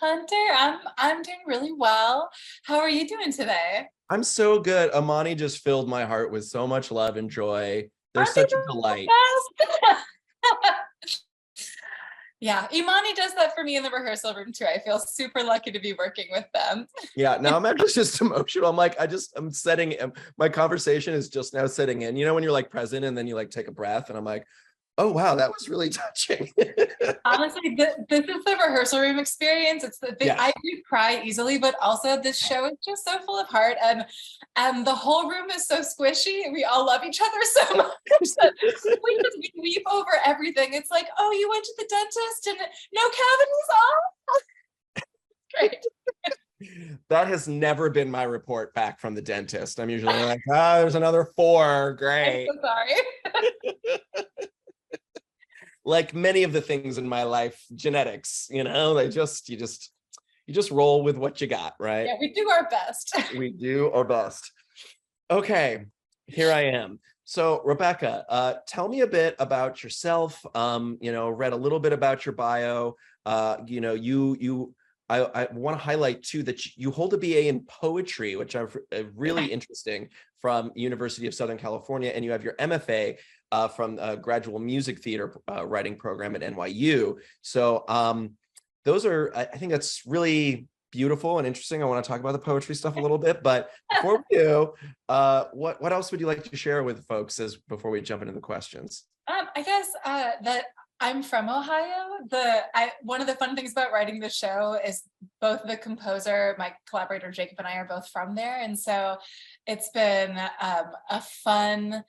Hunter, I'm doing really well. How are you doing today? I'm so good. Amani just filled my heart with so much love and joy. They're Aren't they such a the delight. best? Yeah, Imani does that for me in the rehearsal room too. I feel super lucky to be working with them. Yeah, now I'm actually just emotional. I'm setting, my conversation is just now setting in. You know, when you're like present and then you like take a breath and I'm like, oh, wow, that was really touching. Honestly, this is the rehearsal room experience. It's the thing. I Yes. do cry easily, but also this show is just so full of heart, and the whole room is so squishy. We all love each other so much that we weep over everything. It's like, oh, you went to the dentist and no cavities. Oh, great. That has never been my report back from the dentist. I'm usually like, there's another 4. I'm Great. so sorry. Like many of the things in my life, genetics, you just roll with what you got, right? Yeah, we do our best. We do our best. Okay, here I am. So Rebekah, tell me a bit about yourself. Read a little bit about your bio. I want to highlight too that you hold a BA in poetry, which are really interesting, from University of Southern California, and you have your MFA from a graduate music theater writing program at NYU. So I think that's really beautiful and interesting. I want to talk about the poetry stuff a little bit, but before we do, what else would you like to share with folks before we jump into the questions? I guess that I'm from Ohio. One of the fun things about writing the show is both the composer, my collaborator Jacob, and I are both from there, and so it's been a fun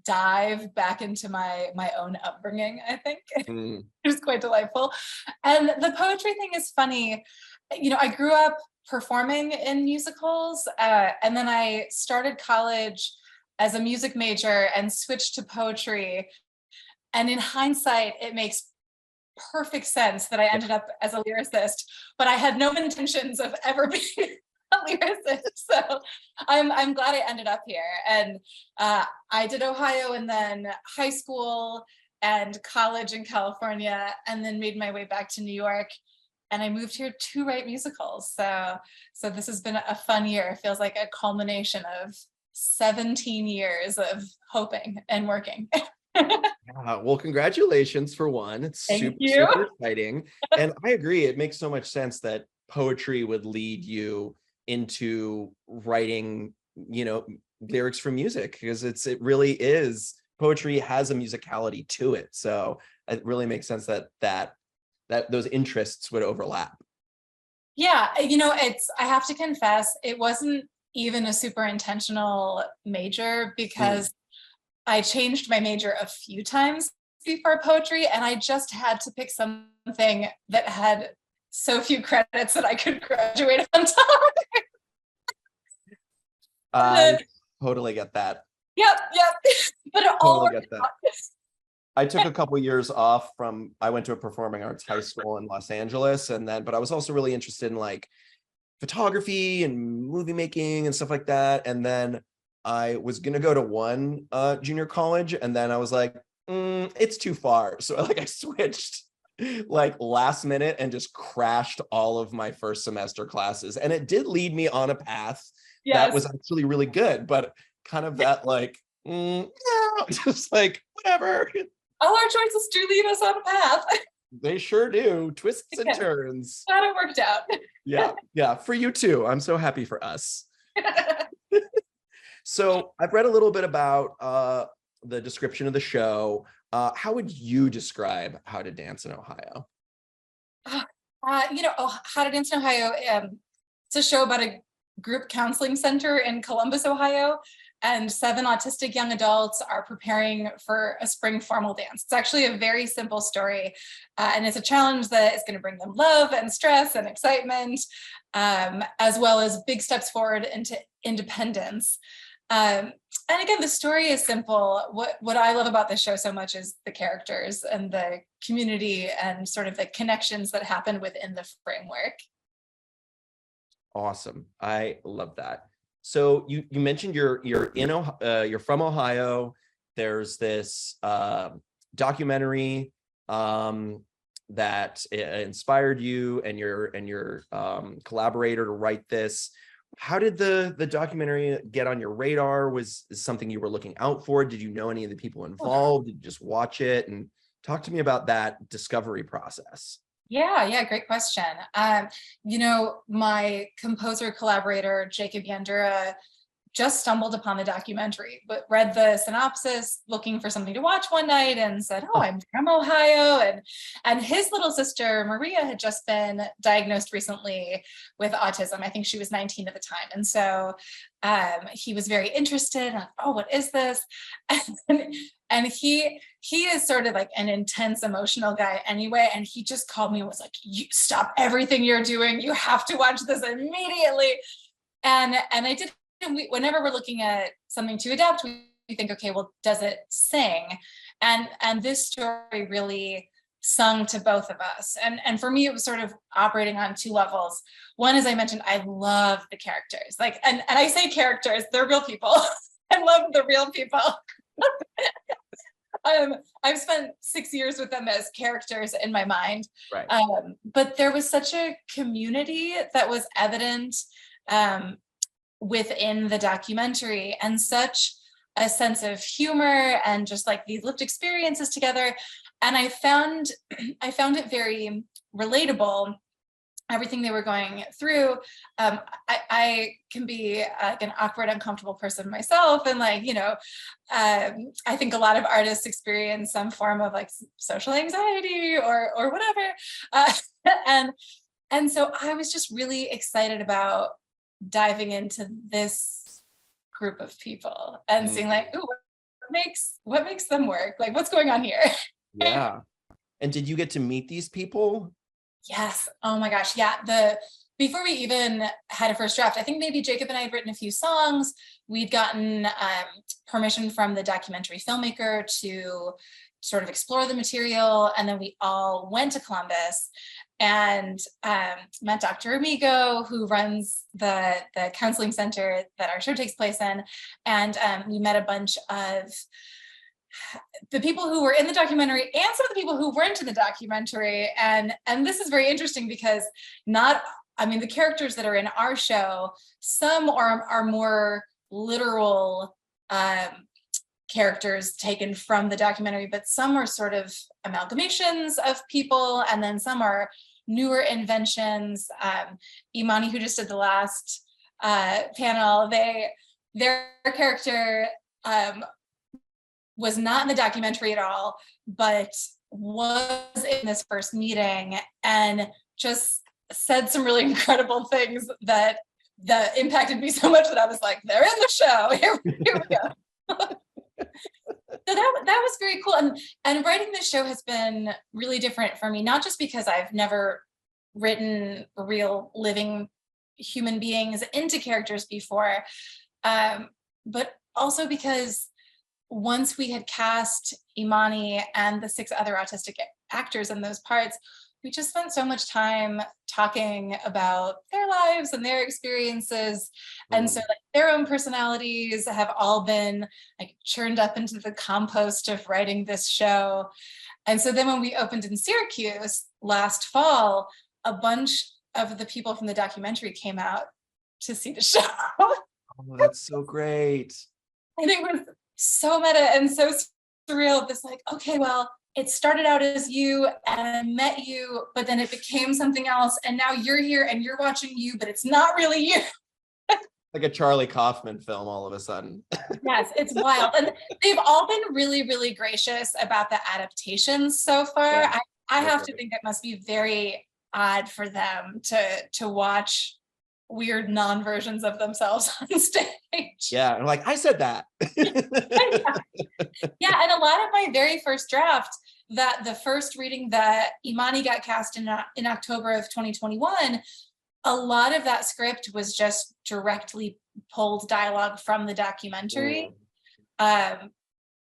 dive back into my own upbringing. I think it was quite delightful, and the poetry thing is funny. I grew up performing in musicals, and then I started college as a music major and switched to poetry. And in hindsight, it makes perfect sense that I ended up as a lyricist, but I had no intentions of ever being a lyricist. So I'm glad I ended up here. And I did Ohio and then high school and college in California, and then made my way back to New York. And I moved here to write musicals. So this has been a fun year. It feels like a culmination of 17 years of hoping and working. Well, congratulations for one. It's Thank super, you. super exciting. And I agree. It makes so much sense that poetry would lead you into writing, lyrics for music, because it really is, poetry has a musicality to it. So it really makes sense that those interests would overlap. Yeah, I have to confess, it wasn't even a super intentional major, because I changed my major a few times before poetry, and I just had to pick something that had so few credits that I could graduate on top. I totally get that. Yep. But it all Totally worked get that. out. I took a couple years off I went to a performing arts high school in Los Angeles, but I was also really interested in like photography and movie making and stuff like that. And then I was going to go to one junior college, and then I was like, it's too far. So I switched like last minute and just crashed all of my first semester classes. And it did lead me on a path that was actually really good, but kind of that like, no, just like, whatever. All our choices do lead us on a path. They sure do. Twists and turns. Glad it worked out. Yeah. For you too. I'm so happy for us. So I've read a little bit about the description of the show. How would you describe How to Dance in Ohio? How to Dance in Ohio. It's a show about a group counseling center in Columbus, Ohio, and 7 autistic young adults are preparing for a spring formal dance. It's actually a very simple story, and it's a challenge that is going to bring them love and stress and excitement, as well as big steps forward into independence. And again, the story is simple. What I love about this show so much is the characters and the community and sort of the connections that happen within the framework. Awesome. I love that. So you mentioned you're from Ohio. There's this documentary that inspired you and your collaborator to write this. How did the documentary get on your radar? Was it something you were looking out for? Did you know any of the people involved? Did you just watch it? And talk to me about that discovery process. Yeah, great question. My composer collaborator, Jacob Yandura, just stumbled upon the documentary, but read the synopsis looking for something to watch one night and said, "Oh, I'm from Ohio." And his little sister, Maria, had just been diagnosed recently with autism. I think she was 19 at the time. And so he was very interested. Oh, what is this? And he is sort of like an intense emotional guy anyway. And he just called me and was like, "You stop everything you're doing. You have to watch this immediately." And I did. Whenever we're looking at something to adapt, we think, okay, well, does it sing? And this story really sung to both of us. And for me, it was sort of operating on two levels. One, as I mentioned, I love the characters. And I say characters, they're real people. I love the real people. I've spent 6 years with them as characters in my mind. Right. But there was such a community that was evident within the documentary, and such a sense of humor and just like these lived experiences together. And I found it very relatable, everything they were going through. I can be like an awkward, uncomfortable person myself. And I think a lot of artists experience some form of like social anxiety or whatever. And so I was just really excited about diving into this group of people and seeing like, ooh, what makes them work? Like, what's going on here? Yeah. And did you get to meet these people? Yes. Oh my gosh. Yeah. Before we even had a first draft, I think maybe Jacob and I had written a few songs. We'd gotten permission from the documentary filmmaker to sort of explore the material. And then we all went to Columbus and met Dr. Amigo, who runs the counseling center that our show takes place in. And we met a bunch of the people who were in the documentary and some of the people who weren't in the documentary. And this is very interesting because the characters that are in our show, some are more literal characters taken from the documentary, but some are sort of amalgamations of people, and then some are newer inventions. Imani, who just did the last panel, their character was not in the documentary at all, but was in this first meeting and just said some really incredible things that impacted me so much that I was like, they're in the show. Here we go. So that was very cool. And writing this show has been really different for me, not just because I've never written real living human beings into characters before, but also because once we had cast Imani and the 6 other autistic actors in those parts, we just spent so much time talking about their lives and their experiences. And so like their own personalities have all been like churned up into the compost of writing this show. And so then when we opened in Syracuse last fall, a bunch of the people from the documentary came out to see the show. Oh, that's so great. And it was so meta and so surreal. This like, okay, well, it started out as you and I met you, but then it became something else. And now you're here and you're watching you, but it's not really you. Like a Charlie Kaufman film all of a sudden. Yes, it's wild. And they've all been really, really gracious about the adaptations so far. Yeah, I have to think it must be very odd for them to watch weird non-versions of themselves on stage. Yeah, and like, I said that. Yeah, and a lot of my very first draft, that the first reading that Imani got cast in October of 2021, a lot of that script was just directly pulled dialogue from the documentary. And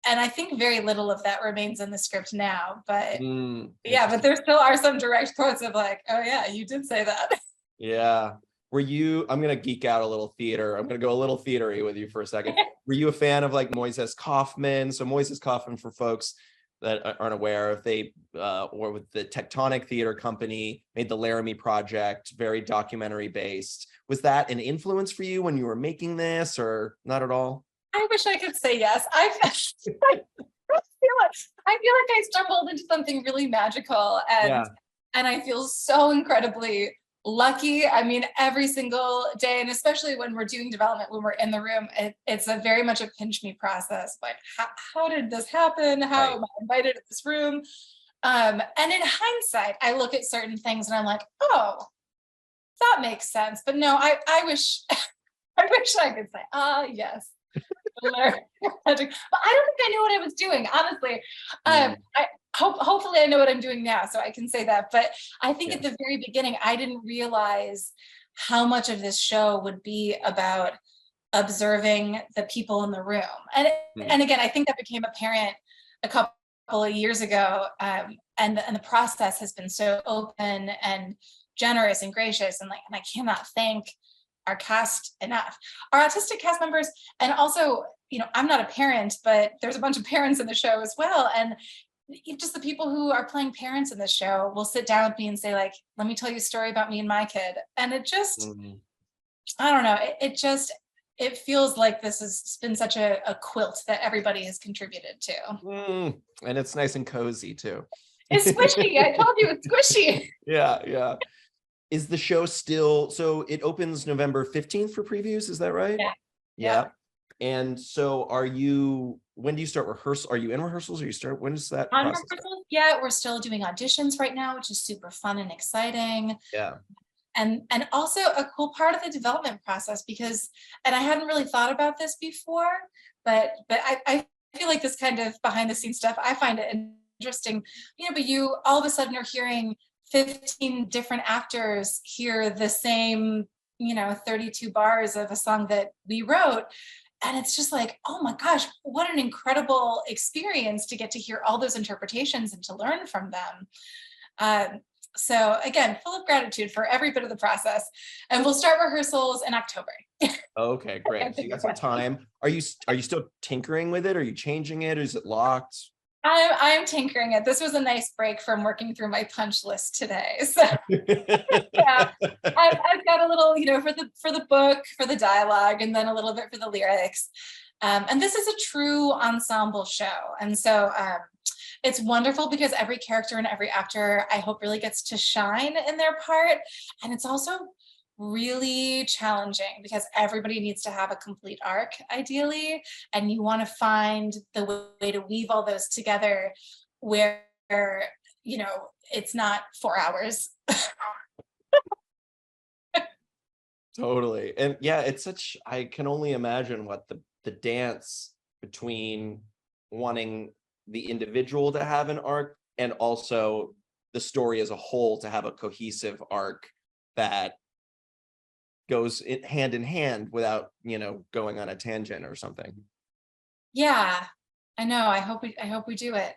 I think very little of that remains in the script now, but but there still are some direct quotes of like, oh yeah, you did say that. Yeah. I'm going to geek out a little theater. I'm going to go a little theatery with you for a second. Were you a fan of like Moises Kaufman? So Moises Kaufman, for folks that aren't aware, if they or with the Tectonic Theater Company, made the Laramie Project, very documentary based. Was that an influence for you when you were making this, or not at all? I wish I could say yes. I feel like I stumbled into something really magical, Yeah, and I feel so incredibly lucky. I mean, every single day, and especially when we're doing development, when we're in the room, it's a very much a pinch me process. Like, how did this happen? How right. am I invited to this room? And in hindsight, I look at certain things and I'm like, oh, that makes sense. But no, I wish I wish I could say, yes. But I don't think I knew what I was doing, honestly. Mm, Hopefully I know what I'm doing now, so I can say that. But I think at yes. the very beginning, I didn't realize how much of this show would be about observing the people in the room. Mm, And again, I think that became apparent a couple of years ago. And the process has been so open and generous and gracious. And I cannot thank our cast enough. Our autistic cast members, and also, I'm not a parent, but there's a bunch of parents in the show as well. And just the people who are playing parents in the show will sit down with me and say, like, let me tell you a story about me and my kid. And it just, mm, I don't know, it feels like this has been such a quilt that everybody has contributed to. and it's nice and cozy too. It's squishy. I told you it's squishy. Yeah, yeah. Is the show still, so it opens November 15th for previews, is that right? Yeah. Yeah. Yeah. And so when do you start rehearsal? Are you in rehearsals, or when does that On process go? rehearsals, yeah, we're still doing auditions right now, which is super fun and exciting. Yeah. And also a cool part of the development process, because, and I hadn't really thought about this before, but I feel like this kind of behind the scenes stuff, I find it interesting, but you all of a sudden are hearing 15 different actors hear the same, 32 bars of a song that we wrote. And it's just like, oh my gosh, what an incredible experience to get to hear all those interpretations and to learn from them. So again, full of gratitude for every bit of the process. And we'll start rehearsals in October. Okay, great. So you got some time. Are you still tinkering with it? Are you changing it? Is it locked? I'm tinkering it. This was a nice break from working through my punch list today. So yeah, I've got a little, for the book, for the dialogue, and then a little bit for the lyrics. And this is a true ensemble show. And so it's wonderful because every character and every actor, I hope, really gets to shine in their part. And it's also really challenging because everybody needs to have a complete arc, ideally. And you want to find the way to weave all those together where, it's not 4 hours. Totally. And yeah, I can only imagine what the dance between wanting the individual to have an arc and also the story as a whole to have a cohesive arc that goes hand in hand without, going on a tangent or something. Yeah, I know. I hope we do it.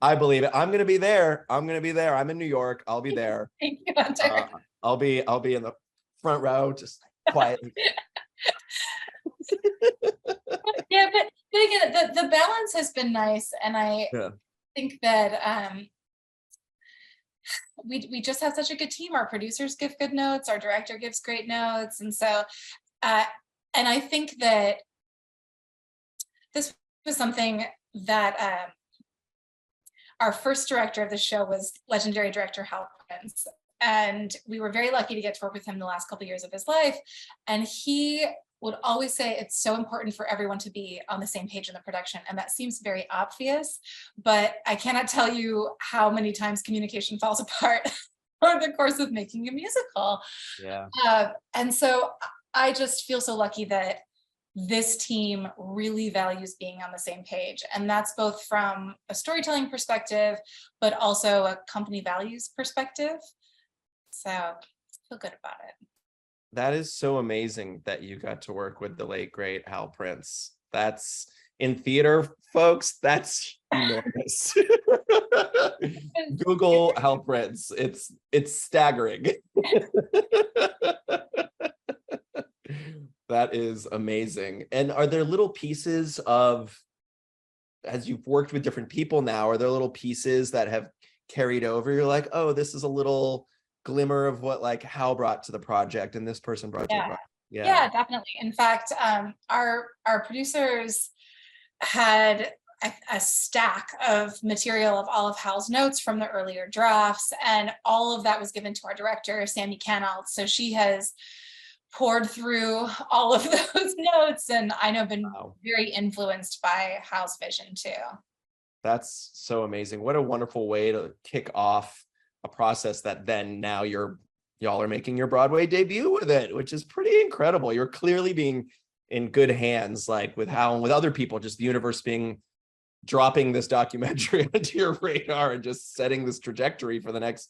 I believe it. I'm going to be there. I'm in New York. I'll be there. Thank you, Hunter. I'll be in the front row, just quietly. Yeah, but again, the balance has been nice, and I Yeah. think that we just have such a good team. Our producers give good notes, our director gives great notes, and so and I think that this was something that our first director of the show was legendary director Hal Prince, and we were very lucky to get to work with him the last couple of years of his life. And he would always say it's so important for everyone to be on the same page in the production. And that seems very obvious, but I cannot tell you how many times communication falls apart over the course of making a musical. Yeah. And so I just feel so lucky that this team really values being on the same page. And that's both from a storytelling perspective, but also a company values perspective. So I feel good about it. That is so amazing that you got to work with the late great Hal Prince. That's, in theater, folks, that's enormous. Google Hal Prince. It's staggering. That is amazing. And are there little pieces of as you've worked with different people now, are there little pieces that have carried over? You're like, oh, this is a little glimmer of what like Hal brought to the project and this person brought to the Yeah. project. Yeah, definitely. In fact, our producers had a stack of material of all of Hal's notes from the earlier drafts, and all of that was given to our director, Sammy Canalt. So she has poured through all of those notes, and I know been very influenced by Hal's vision too. That's so amazing. What a wonderful way to kick off a process that then now y'all are making your Broadway debut with it, which is pretty incredible. You're clearly being in good hands, like with Hal and with other people, just the universe dropping this documentary onto your radar and just setting this trajectory for the next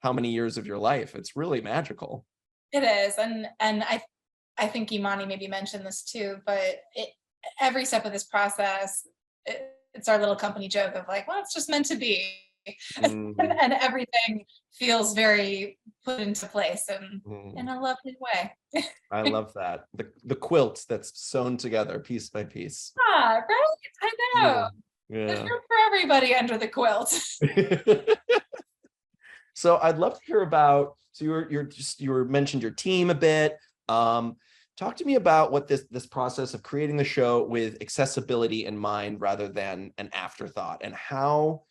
how many years of your life. It's really magical. It is. And I think Imani maybe mentioned this too, but every step of this process, it's our little company joke of like, well, it's just meant to be. And everything feels very put into place and in a lovely way. I love that. The quilt that's sewn together piece by piece. Ah, right? I know. Yeah. There's room for everybody under the quilt. So I'd love to hear about, so you were mentioned your team a bit. Talk to me about what this process of creating the show with accessibility in mind rather than an afterthought, and how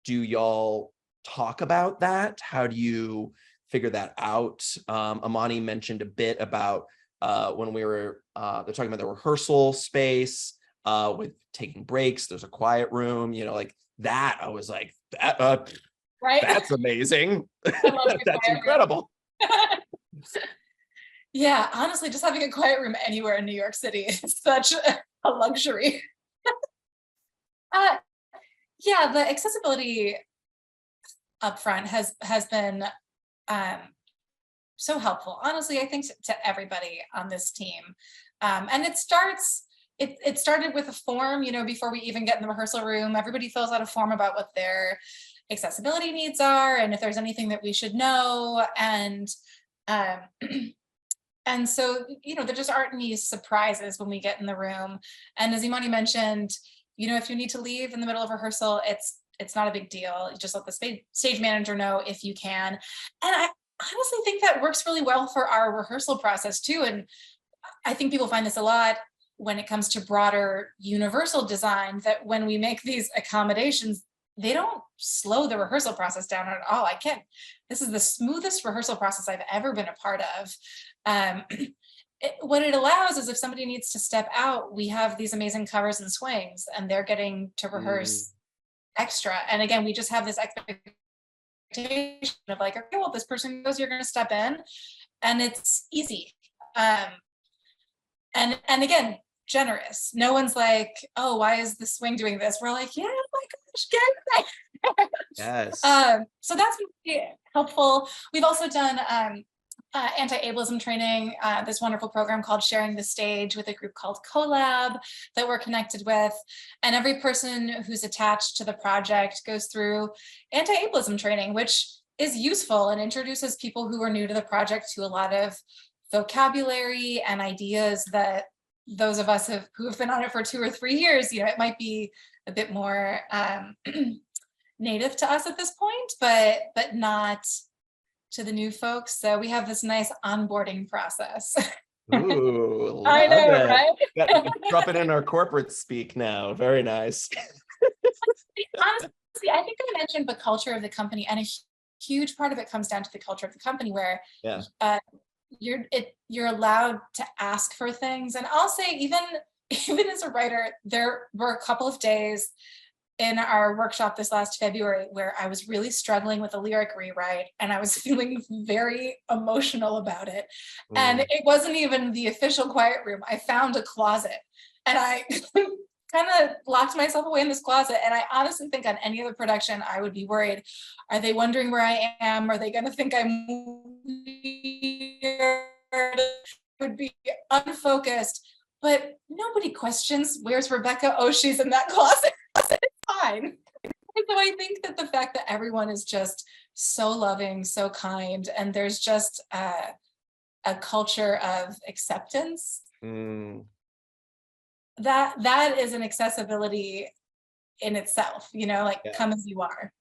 do y'all talk about that? How do you figure that out? Imani mentioned a bit about when we were, they're talking about the rehearsal space with taking breaks. There's a quiet room, like that. I was like, that, right? That's amazing. That's incredible. Yeah, honestly, just having a quiet room anywhere in New York City is such a luxury. Yeah, the accessibility upfront has been so helpful. Honestly, I think to everybody on this team. And it started with a form, before we even get in the rehearsal room. Everybody fills out a form about what their accessibility needs are and if there's anything that we should know. And so, there just aren't any surprises when we get in the room. And as Imani mentioned, if you need to leave in the middle of rehearsal, it's not a big deal. You just let the stage manager know if you can. And I honestly think that works really well for our rehearsal process too. And I think people find this a lot when it comes to broader universal design, that when we make these accommodations, they don't slow the rehearsal process down at all. This is the smoothest rehearsal process I've ever been a part of. What it allows is if somebody needs to step out, we have these amazing covers and swings, and they're getting to rehearse extra. And again, we just have this expectation of like, okay, well, this person goes, you're going to step in, and it's easy. And again, generous. No one's like, oh, why is the swing doing this? We're like, yeah, oh my gosh, get it. Yes. So that's been really helpful. We've also done anti-ableism training, this wonderful program called Sharing the Stage with a group called Collab that we're connected with. And every person who's attached to the project goes through anti-ableism training, which is useful and introduces people who are new to the project to a lot of vocabulary and ideas that those of us who have been on it for 2 or 3 years, it might be a bit more native to us at this point, but not to the new folks. So we have this nice onboarding process. Ooh, I know, right? Drop it in our corporate speak now. Very nice. Honestly, I think I mentioned the culture of the company, and a huge part of it comes down to the culture of the company, where you're allowed to ask for things. And I'll say, even as a writer, there were a couple of days in our workshop this last February where I was really struggling with a lyric rewrite, and I was feeling very emotional about it. And it wasn't even the official quiet room. I found a closet, and I kind of locked myself away in this closet. And I honestly think on any other production, I would be worried. Are they wondering where I am? Are they going to think I'm weird? Would be unfocused. But nobody questions, where's Rebekah? Oh, she's in that closet. It's fine. So I think that the fact that everyone is just so loving, so kind, and there's just a culture of acceptance, that is an accessibility in itself, like Yeah. come as you are.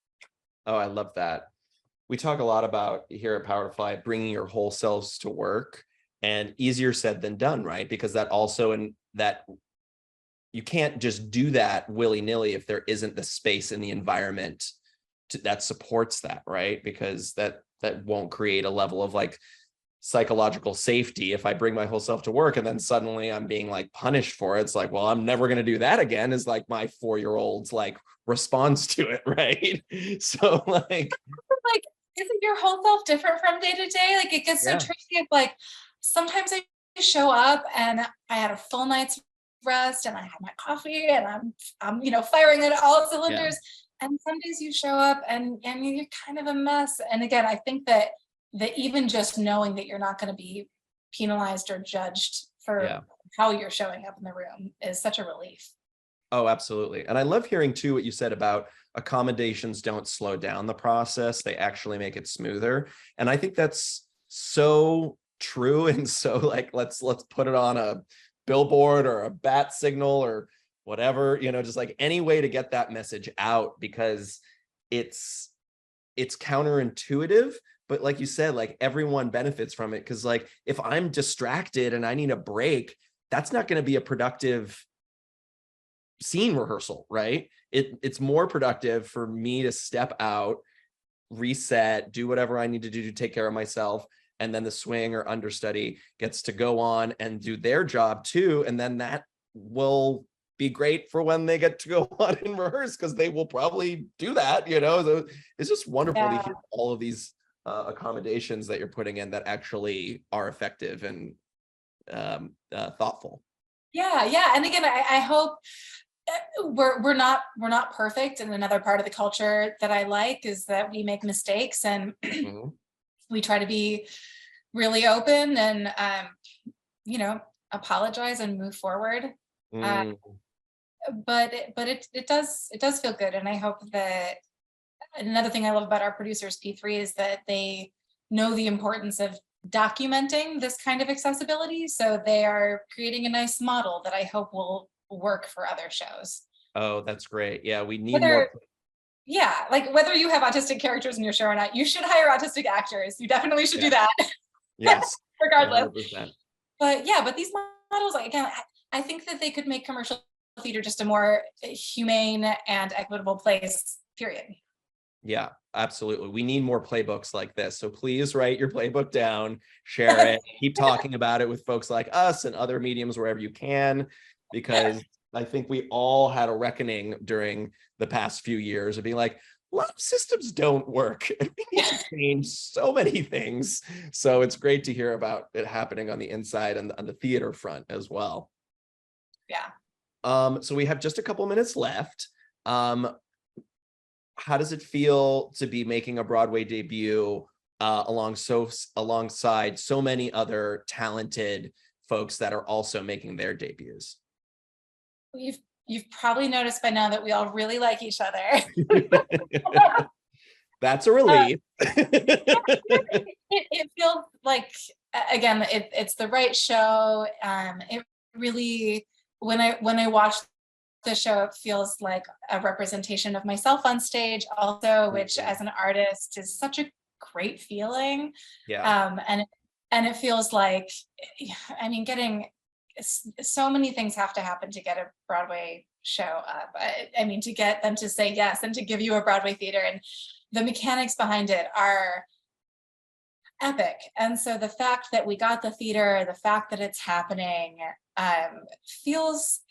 Oh, I love that. We talk a lot about here at Powerfly bringing your whole selves to work, and easier said than done, right? Because that also, and that you can't just do that willy-nilly if there isn't the space in the environment that supports that, right? Because that won't create a level of like psychological safety if I bring my whole self to work and then suddenly I'm being like punished for it. It's like, well, I'm never going to do that again, is like my 4-year-old's like response to it, right? So like isn't your whole self different from day to day? Like it gets so tricky. Of like sometimes I show up and I had a full night's rest and I had my coffee and I'm firing at all cylinders. And some days you show up and you're kind of a mess. And again, I think that even just knowing that you're not going to be penalized or judged for how you're showing up in the room is such a relief. Oh, absolutely. And I love hearing too what you said about accommodations don't slow down the process. They actually make it smoother. And I think that's so true. And so like, let's put it on a billboard or a bat signal or whatever, just like any way to get that message out, because it's counterintuitive. But like you said, like everyone benefits from it. Because like if I'm distracted and I need a break, that's not going to be a productive scene rehearsal, right? It's more productive for me to step out, reset, do whatever I need to do to take care of myself, and then the swing or understudy gets to go on and do their job too, and then that will be great for when they get to go on and rehearse, because they will probably do that. So it's just wonderful to hear all of these accommodations that you're putting in that actually are effective and thoughtful. Yeah. And again, I hope we're not perfect. And another part of the culture that I like is that we make mistakes and we try to be really open and apologize and move forward. But it does feel good. And I hope that another thing I love about our producers, P3, is that they know the importance of documenting this kind of accessibility. So they are creating a nice model that I hope will work for other shows. Oh, that's great. Yeah, we need more. Yeah, like whether you have autistic characters in your show or not, you should hire autistic actors. You definitely should do that. Yes. Regardless. 100%. But these models, like, again, I think that they could make commercial theater just a more humane and equitable place, period. Yeah, absolutely. We need more playbooks like this. So please write your playbook down, share it, keep talking about it with folks like us and other mediums wherever you can, because I think we all had a reckoning during the past few years of being like, a lot of systems don't work and we need to change so many things. So it's great to hear about it happening on the inside and on the theater front as well. Yeah. So we have just a couple minutes left. How does it feel to be making a Broadway debut alongside so many other talented folks that are also making their debuts? You've probably noticed by now that we all really like each other. That's a relief. It feels like, again, it's the right show. It really, when I watch the show, it feels like a representation of myself on stage also, which as an artist is such a great feeling. And it feels like, getting so many things have to happen to get a Broadway show up. To get them to say yes and to give you a Broadway theater, and the mechanics behind it are epic. And so the fact that we got the theater, the fact that it's happening, feels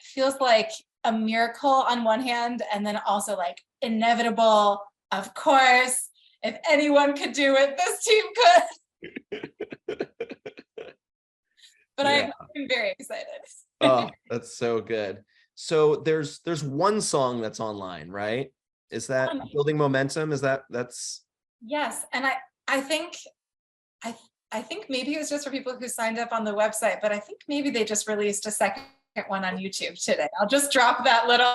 like a miracle on one hand, and then also like inevitable. Of course, if anyone could do it, this team could. But I'm very excited. Oh, that's so good. So there's one song that's online, right? Is that Building Momentum? That's yes. And I think maybe it was just for people who signed up on the website, but I think maybe they just released a second one on YouTube today. I'll just drop that little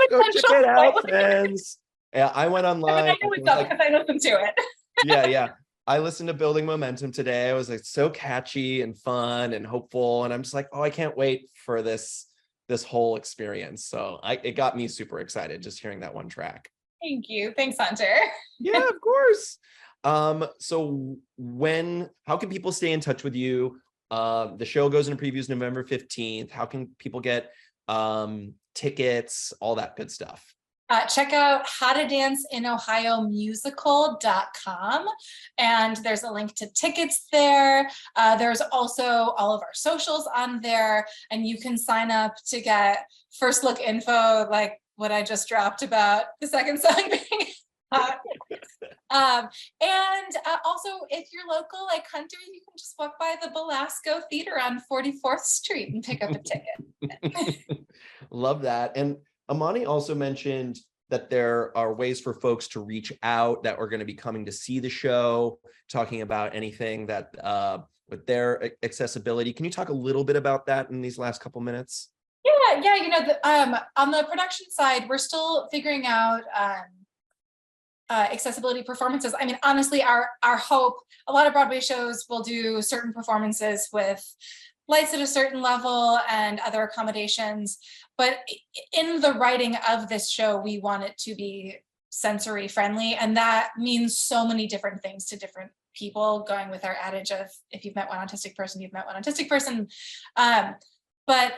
go check it out, friends. Yeah, I went online. I know it's up because I listened to it. Yeah. I listened to Building Momentum today. I was like so catchy and fun and hopeful. And I'm just like, oh, I can't wait for this this whole experience. So it got me super excited just hearing that one track. Thank you. Thanks, Hunter. Yeah, of course. So how can people stay in touch with you? The show goes into previews November 15th. How can people get tickets, all that good stuff? Check out howtodanceinOhiomusical.com, and there's a link to tickets there. There's also all of our socials on there, and you can sign up to get first look info, like what I just dropped about the second song being and also, if you're local like Hunter, you can just walk by the Belasco Theater on 44th Street and pick up a ticket. Love that. And Amani also mentioned that there are ways for folks to reach out that are going to be coming to see the show, talking about anything that with their accessibility. Can you talk a little bit about that in these last couple minutes? Yeah, you know, on the production side, we're still figuring out accessibility performances. I mean, honestly, our hope, a lot of Broadway shows will do certain performances with lights at a certain level and other accommodations. But in the writing of this show, we want it to be sensory friendly. And that means so many different things to different people, going with our adage of, if you've met one autistic person, you've met one autistic person. But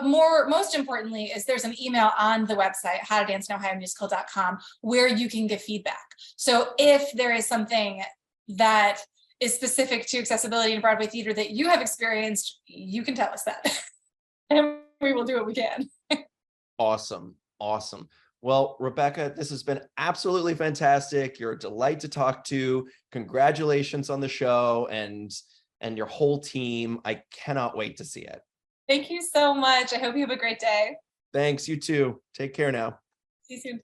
most importantly is there's an email on the website, howtodanceinOhiomusical.com, where you can give feedback. So if there is something that is specific to accessibility in Broadway theater that you have experienced, you can tell us that. And we will do what we can. Awesome. Well, Rebekah, this has been absolutely fantastic. You're a delight to talk to. Congratulations on the show and your whole team. I cannot wait to see it. Thank you so much. I hope you have a great day. Thanks, you too. Take care now. See you soon.